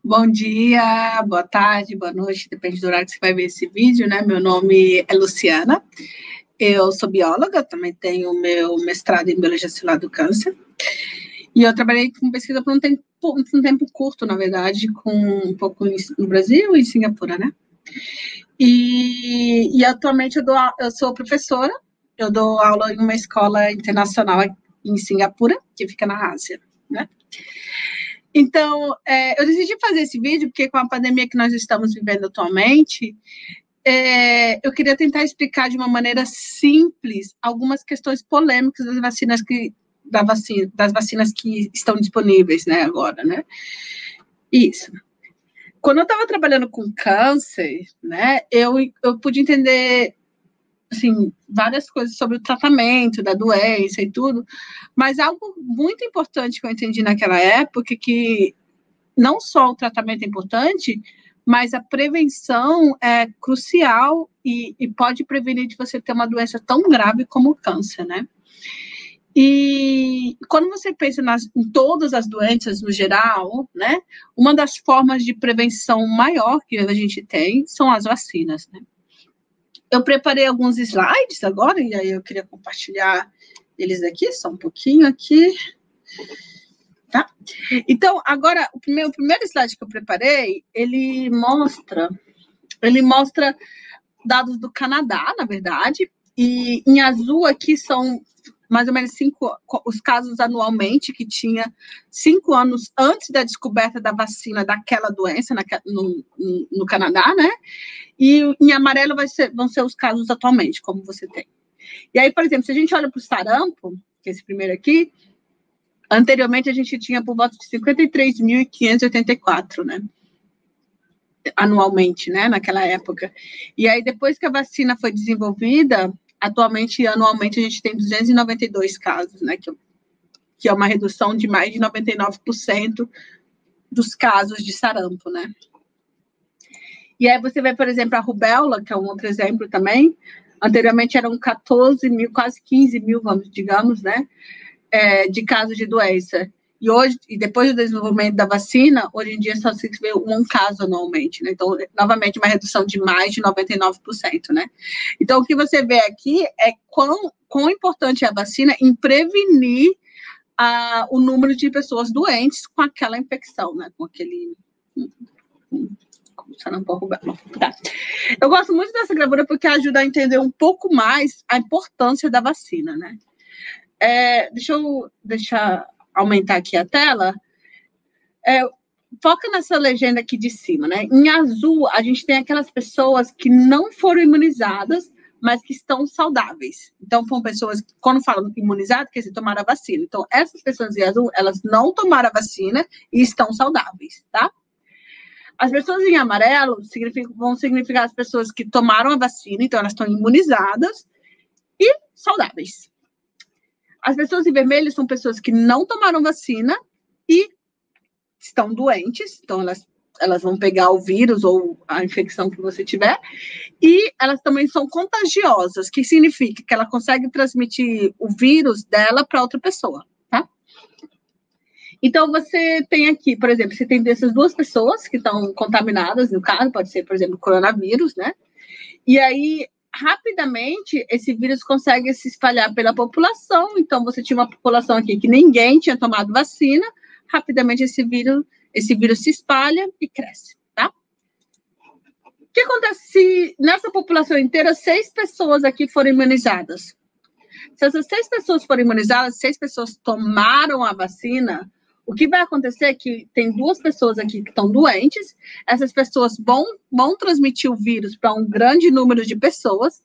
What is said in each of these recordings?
Bom dia, boa tarde, boa noite, depende do horário que você vai ver esse vídeo, né? Meu nome é Luciana, eu sou bióloga, também tenho meu mestrado em Biologia Celular do Câncer, e eu trabalhei com pesquisa por um tempo curto, na verdade, com um pouco no Brasil e em Singapura, né? E atualmente eu sou professora, eu dou aula em uma escola internacional em Singapura, que fica na Ásia, né? Então, eu decidi fazer esse vídeo porque com a pandemia que nós estamos vivendo atualmente, eu queria tentar explicar de uma maneira simples algumas questões polêmicas das vacinas que estão disponíveis, né, agora, né? Isso. Quando eu estava trabalhando com câncer, né, eu pude entender, assim, várias coisas sobre o tratamento da doença e tudo, mas algo muito importante que eu entendi naquela época, que não só o tratamento é importante, mas a prevenção é crucial e pode prevenir de você ter uma doença tão grave como o câncer, né? E quando você pensa em todas as doenças no geral, né, uma das formas de prevenção maior que a gente tem são as vacinas, né? Eu preparei alguns slides agora, e aí eu queria compartilhar eles aqui, só um pouquinho aqui. Tá? Então, agora, o primeiro slide que eu preparei, ele mostra dados do Canadá, na verdade, e em azul aqui são mais ou menos os casos anualmente que tinha 5 anos antes da descoberta da vacina daquela doença no Canadá, né? E em amarelo vão ser os casos atualmente, como você tem. E aí, por exemplo, se a gente olha para o sarampo, que é esse primeiro aqui, anteriormente a gente tinha por volta de 53.584, né? Anualmente, né? Naquela época. E aí, depois que a vacina foi desenvolvida, atualmente, anualmente, a gente tem 292 casos, né? Que é uma redução de mais de 99% dos casos de sarampo, né? E aí você vê, por exemplo, a rubéola, que é um outro exemplo também. Anteriormente eram 14 mil, quase 15 mil, digamos, né? De casos de doença. E hoje, e depois do desenvolvimento da vacina, hoje em dia só se vê um caso anualmente, né? Então, novamente, uma redução de mais de 99%, né? Então, o que você vê aqui é quão importante é a vacina em prevenir o número de pessoas doentes com aquela infecção, né? Com aquele... Tá. Eu gosto muito dessa gravura porque ajuda a entender um pouco mais a importância da vacina, né? Deixa eu aumentar aqui a tela. Foca nessa legenda aqui de cima, né? Em azul, a gente tem aquelas pessoas que não foram imunizadas, mas que estão saudáveis. Então, são pessoas que, quando falam imunizado, quer dizer, tomaram a vacina. Então, essas pessoas em azul, elas não tomaram a vacina e estão saudáveis, tá? As pessoas em amarelo vão significar as pessoas que tomaram a vacina, então elas estão imunizadas e saudáveis. As pessoas em vermelho são pessoas que não tomaram vacina e estão doentes, então elas vão pegar o vírus ou a infecção que você tiver, e elas também são contagiosas, que significa que ela consegue transmitir o vírus dela para outra pessoa, tá? Então, você tem aqui, por exemplo, você tem dessas duas pessoas que estão contaminadas, no caso, pode ser, por exemplo, coronavírus, né? E aí, rapidamente, esse vírus consegue se espalhar pela população. Então, você tinha uma população aqui que ninguém tinha tomado vacina, rapidamente esse vírus se espalha e cresce, tá? O que acontece se nessa população inteira 6 pessoas aqui foram imunizadas? Se essas 6 pessoas forem imunizadas, 6 pessoas tomaram a vacina, o que vai acontecer é que tem 2 pessoas aqui que estão doentes, essas pessoas vão transmitir o vírus para um grande número de pessoas,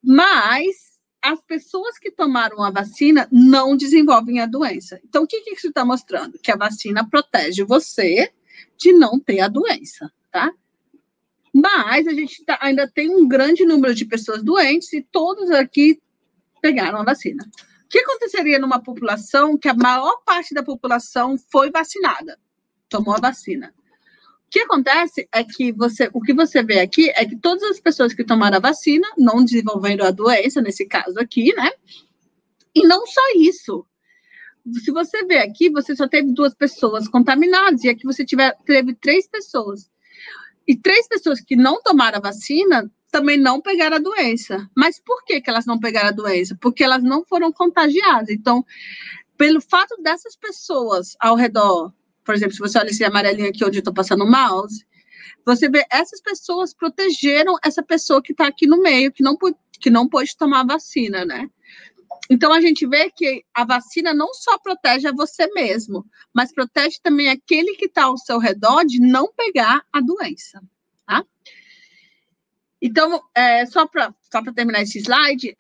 mas as pessoas que tomaram a vacina não desenvolvem a doença. Então, o que isso está mostrando? Que a vacina protege você de não ter a doença, tá? Mas a gente ainda tem um grande número de pessoas doentes e todos aqui pegaram a vacina. O que aconteceria numa população que a maior parte da população foi vacinada, tomou a vacina? O que acontece é que o que você vê aqui é que todas as pessoas que tomaram a vacina não desenvolveram a doença, nesse caso aqui, né? E não só isso. se você ver aqui, você só teve 2 pessoas contaminadas, e aqui você teve 3 pessoas. E 3 pessoas que não tomaram a vacina também não pegaram a doença. Mas por que elas não pegaram a doença? Porque elas não foram contagiadas. Então, pelo fato dessas pessoas ao redor, por exemplo, se você olha esse amarelinho aqui onde eu estou passando o mouse, você vê essas pessoas protegeram essa pessoa que está aqui no meio, que não pôde tomar a vacina, né? Então, a gente vê que a vacina não só protege a você mesmo, mas protege também aquele que está ao seu redor de não pegar a doença, tá? Então, só para terminar esse slide,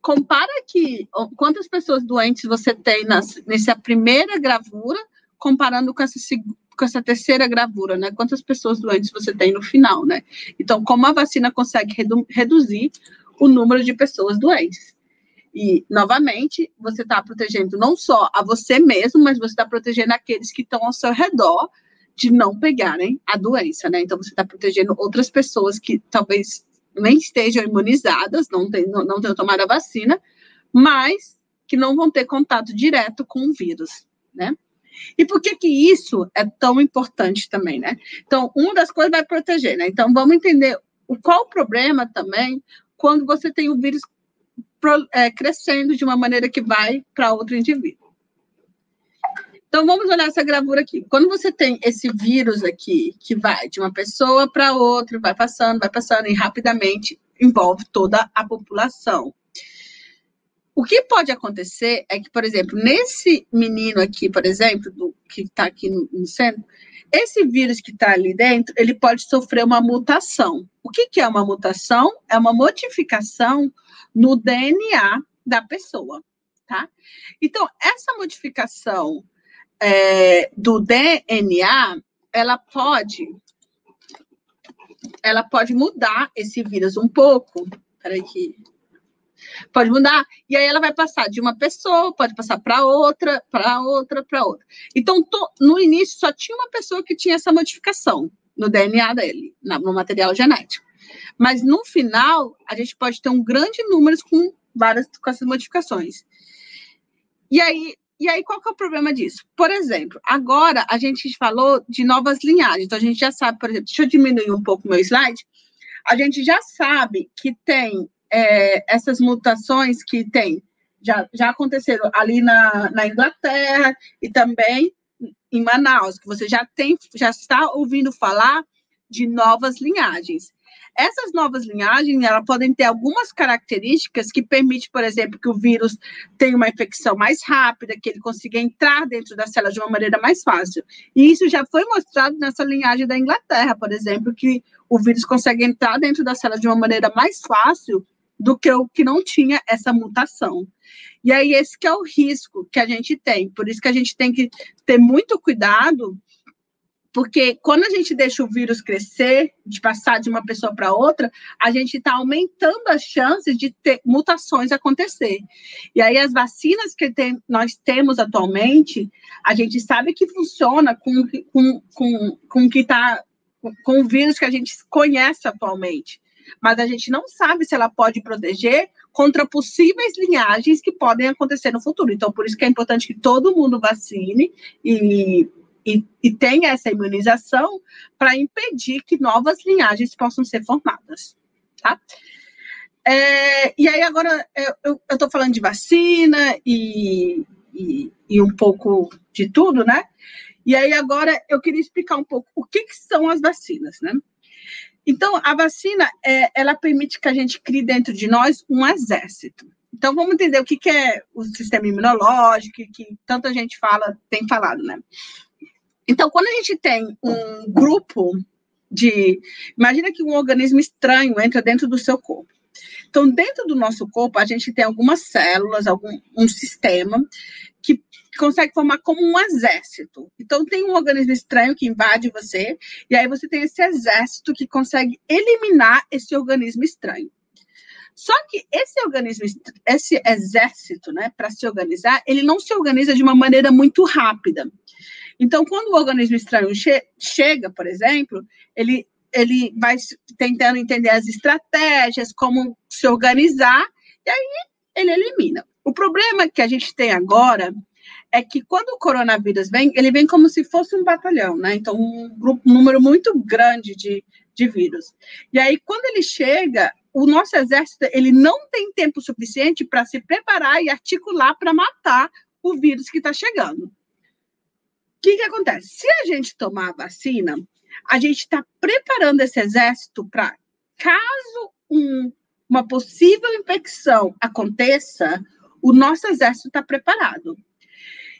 compara aqui quantas pessoas doentes você tem nessa primeira gravura, comparando com essa terceira gravura, né? Quantas pessoas doentes você tem no final, né? Então, como a vacina consegue reduzir o número de pessoas doentes. E, novamente, você está protegendo não só a você mesmo, mas você está protegendo aqueles que estão ao seu redor de não pegarem a doença, né? Então, você está protegendo outras pessoas que talvez nem estejam imunizadas, não tenham tomado a vacina, mas que não vão ter contato direto com o vírus, né? E por que isso é tão importante também, né? Então, uma das coisas vai proteger, né? Então, vamos entender qual o problema também quando você tem o vírus crescendo de uma maneira que vai para outro indivíduo. Então, vamos olhar essa gravura aqui. Quando você tem esse vírus aqui, que vai de uma pessoa para outra, vai passando, e rapidamente envolve toda a população. O que pode acontecer é que, por exemplo, nesse menino aqui, por exemplo, que está aqui no centro, esse vírus que está ali dentro, ele pode sofrer uma mutação. O que é uma mutação? É uma modificação no DNA da pessoa, tá? Então, essa modificação do DNA, ela pode mudar esse vírus um pouco. Peraí que... Pode mudar, e aí ela vai passar de uma pessoa, pode passar para outra, para outra, para outra. Então, no início, só tinha uma pessoa que tinha essa modificação no DNA dele, no material genético. Mas, no final, a gente pode ter um grande número com essas modificações. E aí, qual que é o problema disso? Por exemplo, agora a gente falou de novas linhagens. Então, a gente já sabe, por exemplo, deixa eu diminuir um pouco o meu slide. A gente já sabe que tem essas mutações que já aconteceram ali na Inglaterra e também em Manaus, que você já está ouvindo falar de novas linhagens. Essas novas linhagens, elas podem ter algumas características que permitem, por exemplo, que o vírus tenha uma infecção mais rápida, que ele consiga entrar dentro da célula de uma maneira mais fácil. E isso já foi mostrado nessa linhagem da Inglaterra, por exemplo, que o vírus consegue entrar dentro da célula de uma maneira mais fácil do que o que não tinha essa mutação. E aí, esse que é o risco que a gente tem. Por isso que a gente tem que ter muito cuidado, porque quando a gente deixa o vírus crescer, de passar de uma pessoa para outra, a gente está aumentando as chances de ter mutações acontecer. E aí, as vacinas que nós temos atualmente, a gente sabe que funciona com o vírus que a gente conhece atualmente. Mas a gente não sabe se ela pode proteger contra possíveis linhagens que podem acontecer no futuro. Então, por isso que é importante que todo mundo vacine e tenha essa imunização para impedir que novas linhagens possam ser formadas, tá? E aí, agora, eu estou falando de vacina e um pouco de tudo, né? E aí, agora, eu queria explicar um pouco o que são as vacinas, né? Então, a vacina, ela permite que a gente crie dentro de nós um exército. Então, vamos entender o que é o sistema imunológico, que tanta gente tem falado, né? Então, quando a gente tem um grupo imagina que um organismo estranho entra dentro do seu corpo. Então, dentro do nosso corpo, a gente tem algumas células, um sistema que consegue formar como um exército. Então, tem um organismo estranho que invade você, e aí você tem esse exército que consegue eliminar esse organismo estranho. Só que esse exército, né, para se organizar, ele não se organiza de uma maneira muito rápida. Então, quando o organismo estranho chega, por exemplo, ele vai tentando entender as estratégias, como se organizar, e aí ele elimina. O problema que a gente tem agora é que quando o coronavírus vem, ele vem como se fosse um batalhão, né? Então, um número muito grande de vírus. E aí, quando ele chega, o nosso exército, ele não tem tempo suficiente para se preparar e articular para matar o vírus que está chegando. O que acontece? Se a gente tomar a vacina, a gente está preparando esse exército para, caso uma possível infecção aconteça, o nosso exército está preparado.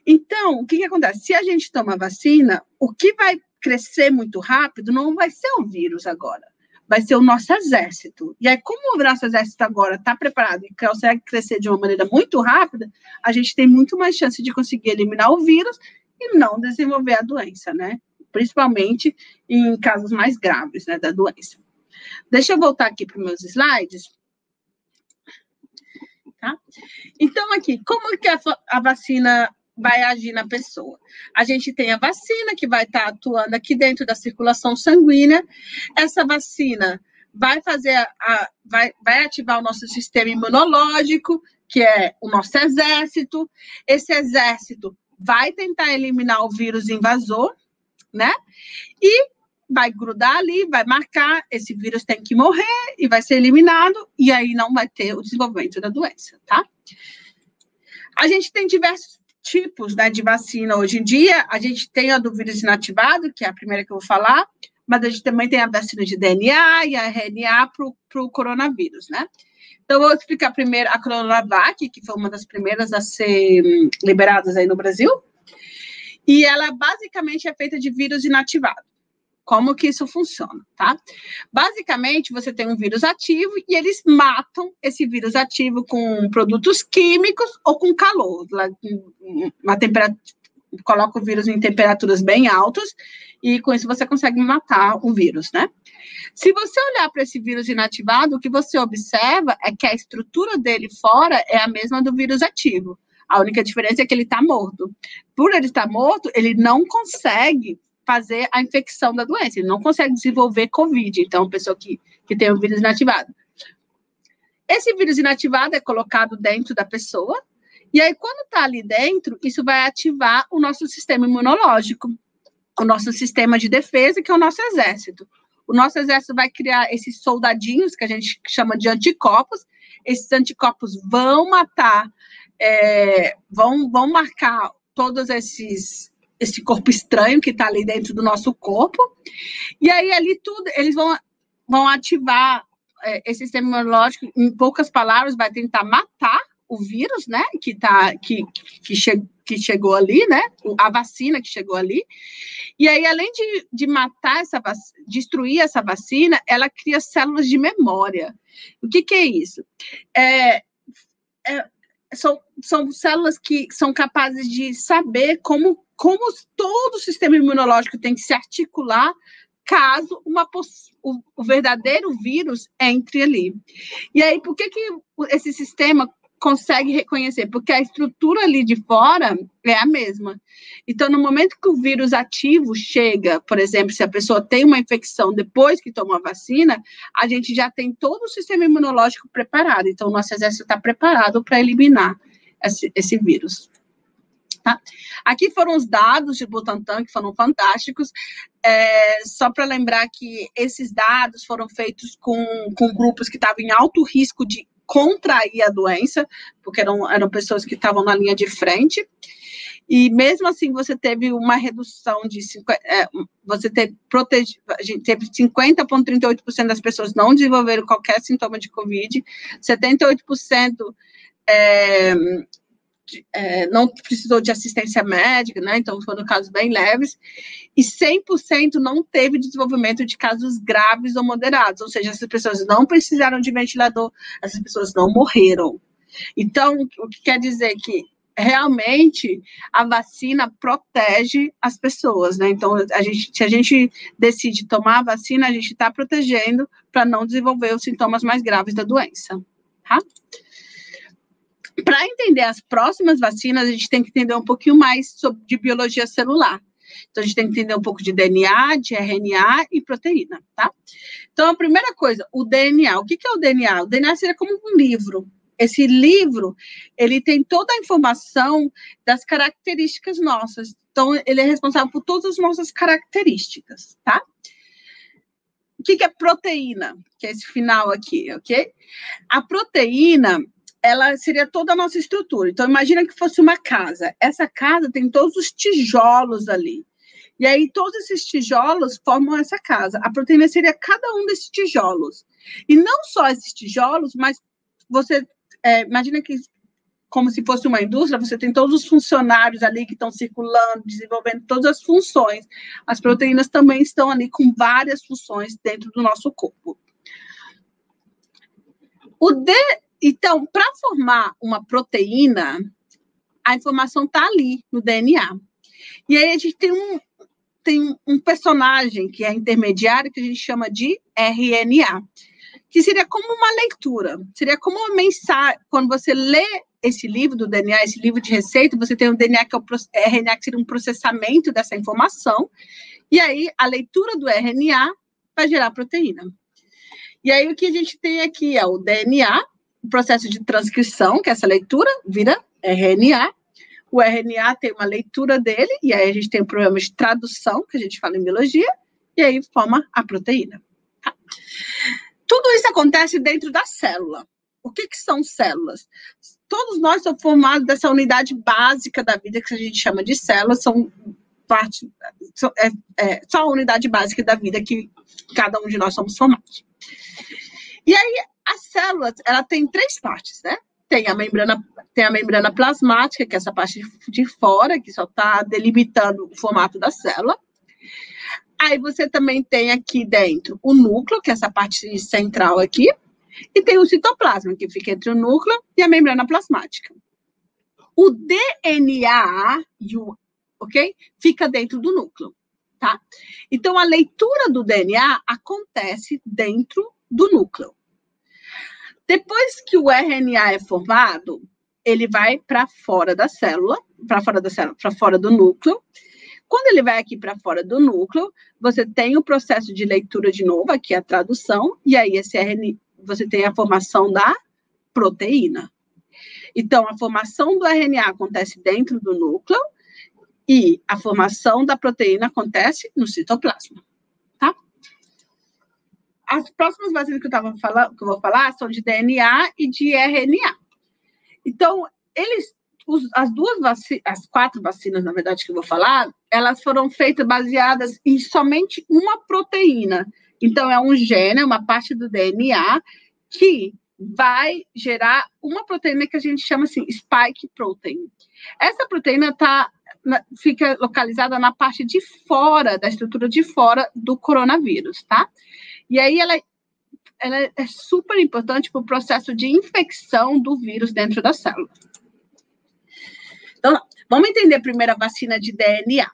Então, o que acontece? Se a gente toma vacina, o que vai crescer muito rápido não vai ser o vírus agora, vai ser o nosso exército. E aí, como o nosso exército agora está preparado e consegue crescer de uma maneira muito rápida, a gente tem muito mais chance de conseguir eliminar o vírus e não desenvolver a doença, né? Principalmente em casos mais graves, né, da doença. Deixa eu voltar aqui para os meus slides. Tá? Então, aqui, como que a vacina vai agir na pessoa? A gente tem a vacina que vai estar atuando aqui dentro da circulação sanguínea. Essa vacina vai fazer vai ativar o nosso sistema imunológico, que é o nosso exército. Esse exército vai tentar eliminar o vírus invasor, né? E vai grudar ali, vai marcar, esse vírus tem que morrer e vai ser eliminado, e aí não vai ter o desenvolvimento da doença, tá? A gente tem diversos tipos, né, de vacina hoje em dia. A gente tem a do vírus inativado, que é a primeira que eu vou falar, mas a gente também tem a vacina de DNA e a RNA para o coronavírus, né? Então, eu vou explicar primeiro a Coronavac, que foi uma das primeiras a ser liberadas aí no Brasil, e ela basicamente é feita de vírus inativado. Como que isso funciona, tá? Basicamente, você tem um vírus ativo e eles matam esse vírus ativo com produtos químicos ou com calor. Uma temperatura, coloca o vírus em temperaturas bem altas e com isso você consegue matar o vírus, né? Se você olhar para esse vírus inativado, o que você observa é que a estrutura dele fora é a mesma do vírus ativo. A única diferença é que ele está morto. Por ele estar morto, ele não consegue fazer a infecção da doença, ele não consegue desenvolver Covid, então, pessoa que tem o vírus inativado. Esse vírus inativado é colocado dentro da pessoa, e aí, quando está ali dentro, isso vai ativar o nosso sistema imunológico, o nosso sistema de defesa, que é o nosso exército. O nosso exército vai criar esses soldadinhos, que a gente chama de anticorpos. Esses anticorpos vão matar, vão marcar todos esse corpo estranho que está ali dentro do nosso corpo, e aí ali tudo, eles vão ativar esse sistema imunológico, em poucas palavras, vai tentar matar o vírus, né, que chegou ali, né, a vacina que chegou ali, e aí, além de matar destruir essa vacina, ela cria células de memória. O que é isso? São células que são capazes de saber como todo o sistema imunológico tem que se articular caso o verdadeiro vírus entre ali. E aí, por que esse sistema consegue reconhecer? Porque a estrutura ali de fora é a mesma. Então, no momento que o vírus ativo chega, por exemplo, se a pessoa tem uma infecção depois que toma a vacina, a gente já tem todo o sistema imunológico preparado. Então, o nosso exército está preparado para eliminar esse vírus. Tá? Aqui foram os dados de Butantan, que foram fantásticos. Só para lembrar que esses dados foram feitos com grupos que estavam em alto risco de contrair a doença, porque eram pessoas que estavam na linha de frente, e mesmo assim você teve uma redução de a gente teve 50,38% das pessoas não desenvolveram qualquer sintoma de Covid, 78% não precisou de assistência médica, né? Então foram casos bem leves, e 100% não teve desenvolvimento de casos graves ou moderados, ou seja, essas pessoas não precisaram de ventilador, essas pessoas não morreram. Então, o que quer dizer que realmente a vacina protege as pessoas, né? Então, se a gente decide tomar a vacina, a gente está protegendo para não desenvolver os sintomas mais graves da doença, tá? Para entender as próximas vacinas, a gente tem que entender um pouquinho mais de biologia celular. Então, a gente tem que entender um pouco de DNA, de RNA e proteína, tá? Então, a primeira coisa, o DNA. O que é o DNA? O DNA seria como um livro. esse livro, ele tem toda a informação das características nossas. Então, ele é responsável por todas as nossas características, tá? O que é proteína? Que é esse final aqui, ok? A proteína, ela seria toda a nossa estrutura. Então, imagina que fosse uma casa. Essa casa tem todos os tijolos ali. E aí, todos esses tijolos formam essa casa. A proteína seria cada um desses tijolos. E não só esses tijolos, mas você imagina que, como se fosse uma indústria, você tem todos os funcionários ali que estão circulando, desenvolvendo todas as funções. As proteínas também estão ali com várias funções dentro do nosso corpo. Então, para formar uma proteína, a informação está ali no DNA. E aí a gente tem um personagem que é intermediário, que a gente chama de RNA, que seria como uma leitura, seria como uma mensagem. Quando você lê esse livro do DNA, esse livro de receita, você tem o DNA, que é o RNA, que seria um processamento dessa informação, e aí a leitura do RNA vai gerar proteína. E aí o que a gente tem aqui é o DNA, o processo de transcrição, que é essa leitura, vira RNA. O RNA tem uma leitura dele, e aí a gente tem um problema de tradução, que a gente fala em biologia, e aí forma a proteína. Tá? Tudo isso acontece dentro da célula. O que são células? Todos nós somos formados dessa unidade básica da vida, que a gente chama de células, são só a unidade básica da vida que cada um de nós somos formados. E aí, as células, ela tem 3 partes, né? Tem a membrana plasmática, que é essa parte de fora, que só está delimitando o formato da célula. Aí você também tem aqui dentro o núcleo, que é essa parte central aqui, e tem o citoplasma, que fica entre o núcleo e a membrana plasmática. O DNA, fica dentro do núcleo, tá? Então, a leitura do DNA acontece dentro do núcleo. Depois que o RNA é formado, ele vai para fora da célula, para fora do núcleo. Quando ele vai aqui para fora do núcleo, você tem o processo de leitura de novo, aqui a tradução, e aí esse RNA, você tem a formação da proteína. Então, a formação do RNA acontece dentro do núcleo e a formação da proteína acontece no citoplasma, tá? As próximas vacinas que eu vou falar são de DNA e de RNA. Então, as 4 vacinas, na verdade, que eu vou falar, elas foram feitas baseadas em somente uma proteína. Então, é um gene, é uma parte do DNA que vai gerar uma proteína que a gente chama assim, spike protein. Essa proteína fica localizada na parte de fora, da estrutura de fora do coronavírus, tá? E aí ela é super importante para o processo de infecção do vírus dentro da célula. Então, vamos entender primeiro a vacina de DNA.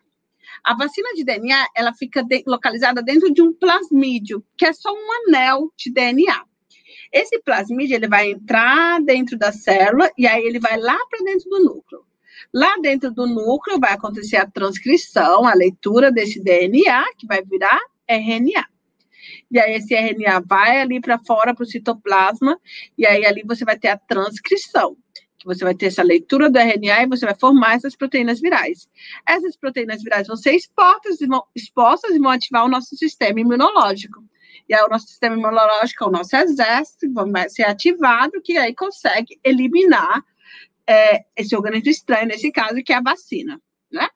A vacina de DNA, ela fica localizada dentro de um plasmídio, que é só um anel de DNA. Esse plasmídio, ele vai entrar dentro da célula e aí ele vai lá para dentro do núcleo. Lá dentro do núcleo vai acontecer a transcrição, a leitura desse DNA, que vai virar RNA. E aí esse RNA vai ali para fora, para o citoplasma, e aí ali você vai ter a transcrição, que você vai ter essa leitura do RNA e você vai formar essas proteínas virais. Essas proteínas virais vão ser expostas e vão ativar o nosso sistema imunológico. E aí o nosso sistema imunológico, o nosso exército, vai ser ativado, que aí consegue eliminar esse organismo estranho, nesse caso, que é a vacina, né?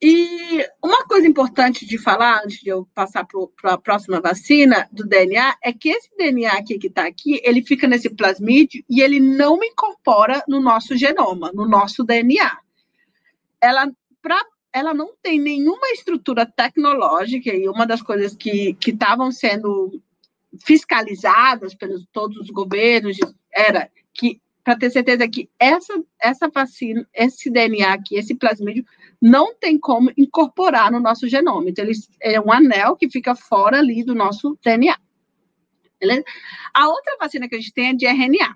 E uma coisa importante de falar, antes de eu passar para a próxima vacina do DNA, é que esse DNA aqui que está aqui, ele fica nesse plasmídio e ele não incorpora no nosso genoma, no nosso DNA. Ela não tem nenhuma estrutura tecnológica, e uma das coisas que estavam sendo fiscalizadas pelos todos os governos era que, para ter certeza que essa vacina, esse DNA aqui, esse plasmídio, não tem como incorporar no nosso genoma. Então, ele é um anel que fica fora ali do nosso DNA. Beleza? A outra vacina que a gente tem é de RNA.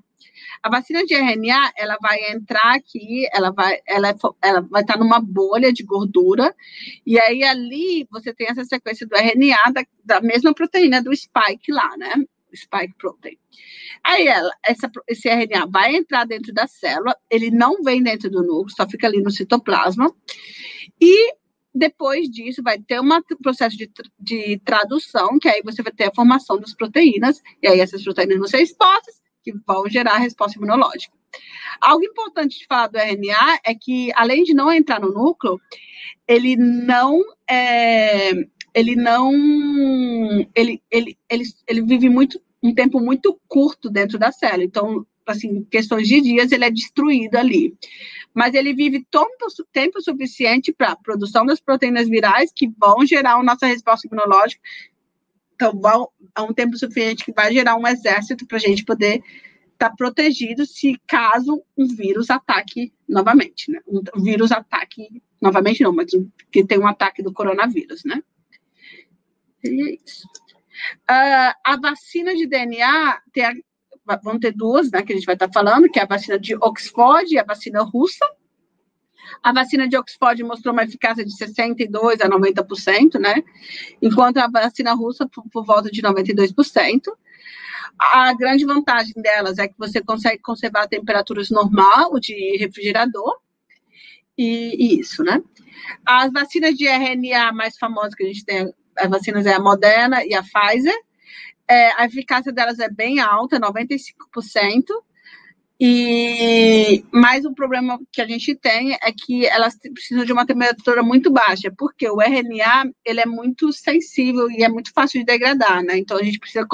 A vacina de RNA, ela vai entrar aqui, ela vai estar numa bolha de gordura, e aí ali você tem essa sequência do RNA da mesma proteína do spike lá, né? spike protein. Aí esse RNA vai entrar dentro da célula, ele não vem dentro do núcleo, só fica ali no citoplasma, e depois disso vai ter um processo de tradução, que aí você vai ter a formação das proteínas, e aí essas proteínas vão ser expostas, que vão gerar a resposta imunológica. Algo importante de falar do RNA é que, além de não entrar no núcleo, ele vive um tempo muito curto dentro da célula. Então, assim, em questões de dias, ele é destruído ali. Mas ele vive tempo suficiente para a produção das proteínas virais que vão gerar a nossa resposta imunológica. Então, é um tempo suficiente que vai gerar um exército para a gente poder estar protegido se caso um vírus ataque novamente, né? Um vírus ataque novamente não, mas que tem um ataque do coronavírus, né? E é isso. A vacina de DNA vão ter duas, né, que a gente vai estar falando, que é a vacina de Oxford e a vacina russa. A vacina de Oxford mostrou uma eficácia de 62% a 90%, né? Enquanto a vacina russa por volta de 92%. A grande vantagem delas é que você consegue conservar temperaturas normal de refrigerador, e isso, né? As vacinas de RNA mais famosas que a gente tem, as vacinas é a Moderna e a Pfizer, a eficácia delas é bem alta, 95%, mas o problema que a gente tem é que elas precisam de uma temperatura muito baixa, porque o RNA, ele é muito sensível e é muito fácil de degradar, né? Então, a gente precisa...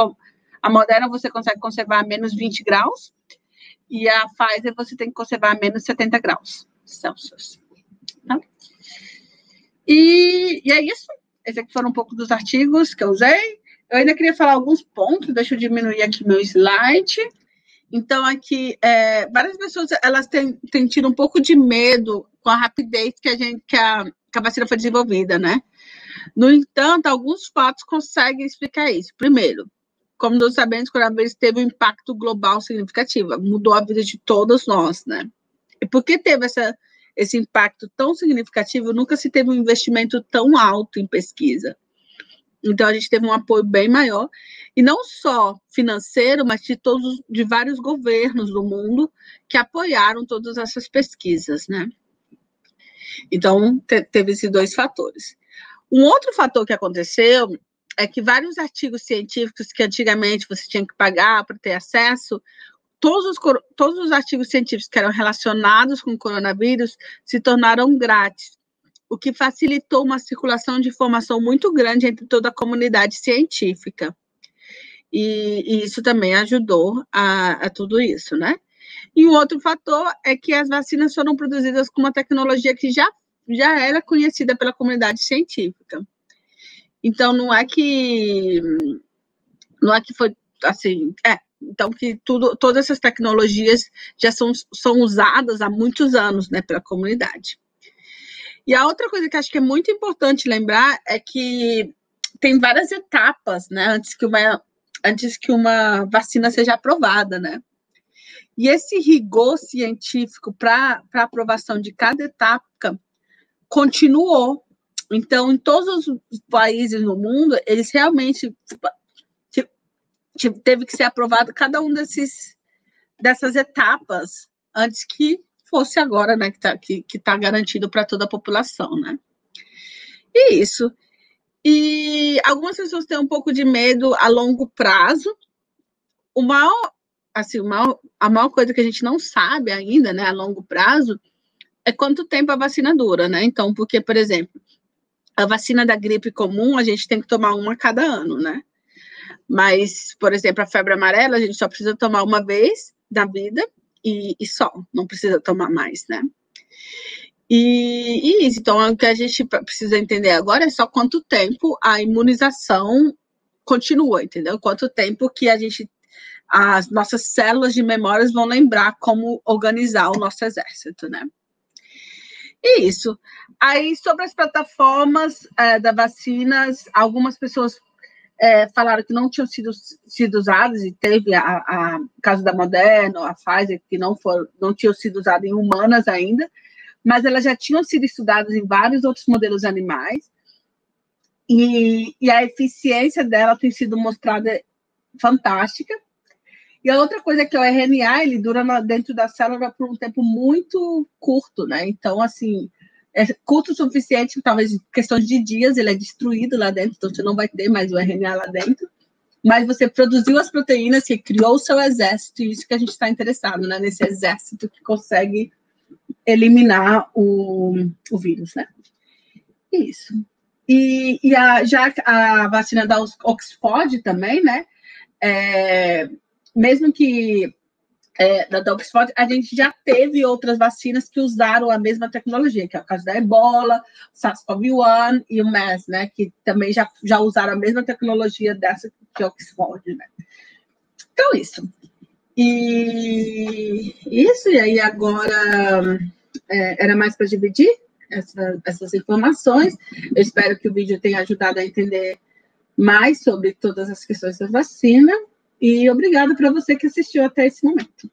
A Moderna você consegue conservar a menos 20 graus e a Pfizer você tem que conservar a menos 70 graus Celsius. Tá? E é isso. Esses aqui foram um pouco dos artigos que eu usei. Eu ainda queria falar alguns pontos. Deixa eu diminuir aqui meu slide. Então, aqui, várias pessoas elas têm tido um pouco de medo com a rapidez que a vacina foi desenvolvida, né? No entanto, alguns fatos conseguem explicar isso. Primeiro, como nós sabemos, o coronavírus teve um impacto global significativo, mudou a vida de todos nós, né? E por que teve esse impacto tão significativo? Nunca se teve um investimento tão alto em pesquisa. Então, a gente teve um apoio bem maior, e não só financeiro, mas de vários governos do mundo que apoiaram todas essas pesquisas, né? Então, teve esses dois fatores. Um outro fator que aconteceu é que vários artigos científicos que antigamente você tinha que pagar para ter acesso, todos os artigos científicos que eram relacionados com o coronavírus se tornaram grátis, o que facilitou uma circulação de informação muito grande entre toda a comunidade científica. E isso também ajudou a tudo isso, né? E um outro fator é que as vacinas foram produzidas com uma tecnologia que já era conhecida pela comunidade científica. Então, não é que foi assim, então que todas essas tecnologias já são usadas há muitos anos, né, pela comunidade. E a outra coisa que acho que é muito importante lembrar é que tem várias etapas, né, antes que uma vacina seja aprovada, né? E esse rigor científico para a aprovação de cada etapa continuou. Então, em todos os países no mundo, eles realmente teve que ser aprovado cada um dessas etapas antes que fosse agora, né, que tá garantido para toda a população, né? E isso. E algumas pessoas têm um pouco de medo a longo prazo. A maior coisa que a gente não sabe ainda, né, a longo prazo, é quanto tempo a vacina dura, né? Então, porque, por exemplo, a vacina da gripe comum, a gente tem que tomar uma a cada ano, né? Mas, por exemplo, a febre amarela, a gente só precisa tomar uma vez na vida e só, não precisa tomar mais, né? E isso, então, o que a gente precisa entender agora é só quanto tempo a imunização continua, entendeu? Quanto tempo que as nossas células de memórias vão lembrar como organizar o nosso exército, né? E isso. Aí, sobre as plataformas das vacinas, algumas pessoas falaram que não tinham sido usadas, e teve o caso da Moderna, a Pfizer, que não tinham sido usadas em humanas ainda, mas elas já tinham sido estudadas em vários outros modelos animais, e a eficiência dela tem sido mostrada fantástica. E a outra coisa é que o RNA, ele dura dentro da célula por um tempo muito curto, né? Então, assim, é curto o suficiente, talvez em questões de dias, ele é destruído lá dentro, então você não vai ter mais o RNA lá dentro. Mas você produziu as proteínas, você criou o seu exército, e isso que a gente está interessado, né? Nesse exército que consegue eliminar o vírus, né? Isso. Já a vacina da Oxford também, né? Mesmo que da Oxford, a gente já teve outras vacinas que usaram a mesma tecnologia, que é o caso da Ebola, o SARS-CoV-1 e o MERS, né? Que também já usaram a mesma tecnologia dessa que Oxford, né? Então, isso. E aí agora era mais para dividir essas informações. Eu espero que o vídeo tenha ajudado a entender mais sobre todas as questões da vacina. E obrigada para você que assistiu até esse momento.